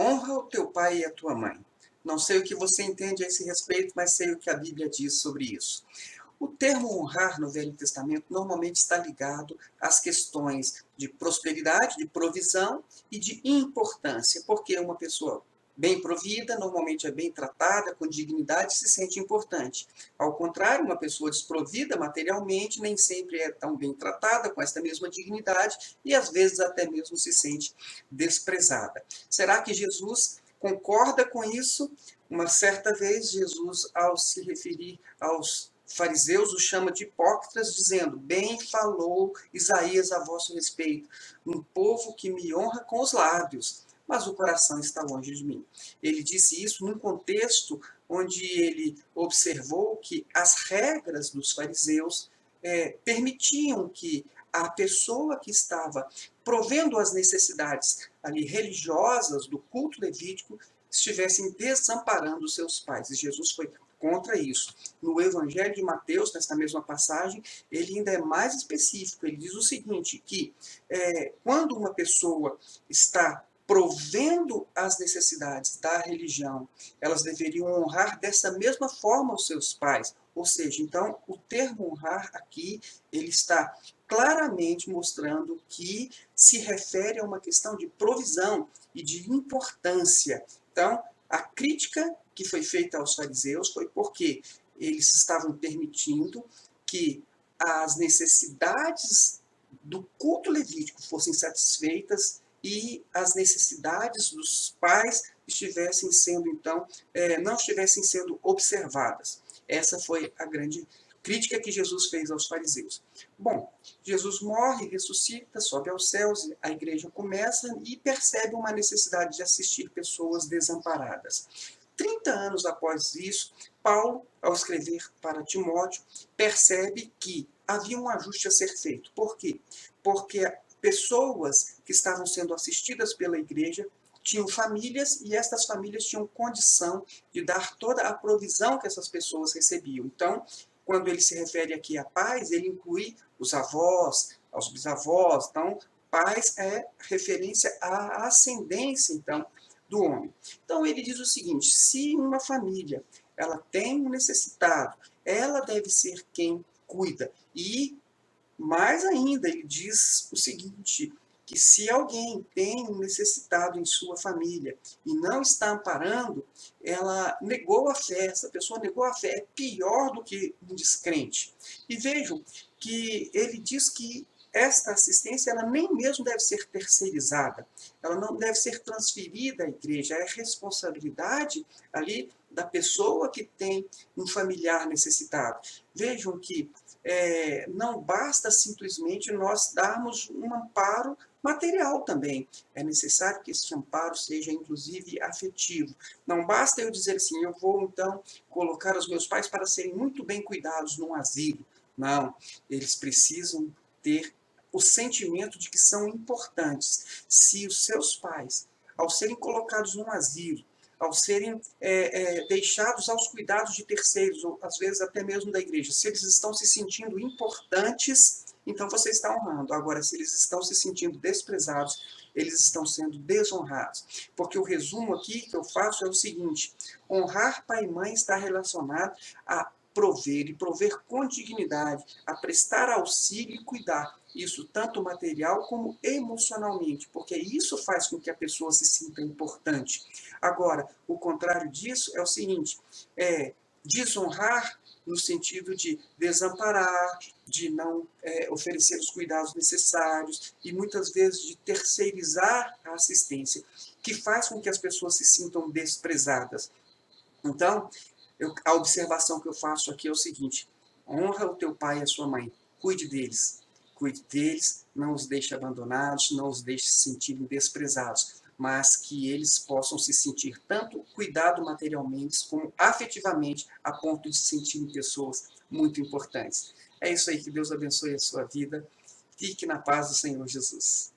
Honra o teu pai e a tua mãe. Não sei o que você entende a esse respeito, mas sei o que a Bíblia diz sobre isso. O termo honrar no Velho Testamento normalmente está ligado às questões de prosperidade, de provisão e de importância, porque uma pessoa bem provida normalmente é bem tratada, com dignidade, e se sente importante. Ao contrário, uma pessoa desprovida materialmente nem sempre é tão bem tratada, com esta mesma dignidade, e às vezes até mesmo se sente desprezada. Será que Jesus concorda com isso? Uma certa vez, Jesus, ao se referir aos fariseus, os chama de hipócritas, dizendo: bem falou Isaías a vosso respeito, um povo que me honra com os lábios, mas o coração está longe de mim. Ele disse isso num contexto onde ele observou que as regras dos fariseus permitiam que a pessoa que estava provendo as necessidades ali religiosas do culto levítico estivessem desamparando seus pais. E Jesus foi contra isso. No Evangelho de Mateus, nesta mesma passagem, ele ainda é mais específico. Ele diz o seguinte, que quando uma pessoa está provendo as necessidades da religião, elas deveriam honrar dessa mesma forma os seus pais. Ou seja, então, o termo honrar aqui, ele está claramente mostrando que se refere a uma questão de provisão e de importância. Então, a crítica que foi feita aos fariseus foi porque eles estavam permitindo que as necessidades do culto levítico fossem satisfeitas e as necessidades dos pais estivessem sendo, então, não estivessem sendo observadas. Essa foi a grande crítica que Jesus fez aos fariseus. Bom, Jesus morre, ressuscita, sobe aos céus, a igreja começa e percebe uma necessidade de assistir pessoas desamparadas. 30 anos após isso, Paulo, ao escrever para Timóteo, percebe que havia um ajuste a ser feito. Por quê? Porque pessoas que estavam sendo assistidas pela igreja tinham famílias e estas famílias tinham condição de dar toda a provisão que essas pessoas recebiam. Então, quando ele se refere aqui a pais, ele inclui os avós, os bisavós. Então, pais é referência à ascendência, então, do homem. Então, ele diz o seguinte: se uma família ela tem um necessitado, ela deve ser quem cuida. E, mais ainda, ele diz o seguinte, que se alguém tem um necessitado em sua família e não está amparando, ela negou a fé, essa pessoa negou a fé, é pior do que um descrente. E vejam que ele diz que esta assistência ela nem mesmo deve ser terceirizada, ela não deve ser transferida à igreja, é responsabilidade ali da pessoa que tem um familiar necessitado. Vejam que não basta simplesmente nós darmos um amparo material também. É necessário que esse amparo seja, inclusive, afetivo. Não basta eu dizer assim, eu vou, então, colocar os meus pais para serem muito bem cuidados num asilo. Não, eles precisam ter o sentimento de que são importantes. Se os seus pais, ao serem colocados num asilo, ao serem deixados aos cuidados de terceiros, ou às vezes até mesmo da igreja, se eles estão se sentindo importantes, então você está honrando. Agora, se eles estão se sentindo desprezados, eles estão sendo desonrados. Porque o resumo aqui que eu faço é o seguinte: honrar pai e mãe está relacionado a prover e prover com dignidade, a prestar auxílio e cuidar. Isso tanto material como emocionalmente, porque isso faz com que a pessoa se sinta importante. Agora, o contrário disso é o seguinte, desonrar no sentido de desamparar, de não oferecer os cuidados necessários e muitas vezes de terceirizar a assistência, que faz com que as pessoas se sintam desprezadas. Então, a observação que eu faço aqui é o seguinte: honra o teu pai e a sua mãe, cuide deles, não os deixe abandonados, não os deixe se sentirem desprezados, mas que eles possam se sentir tanto cuidado materialmente como afetivamente, a ponto de se sentirem pessoas muito importantes. É isso aí, que Deus abençoe a sua vida. Fique na paz do Senhor Jesus.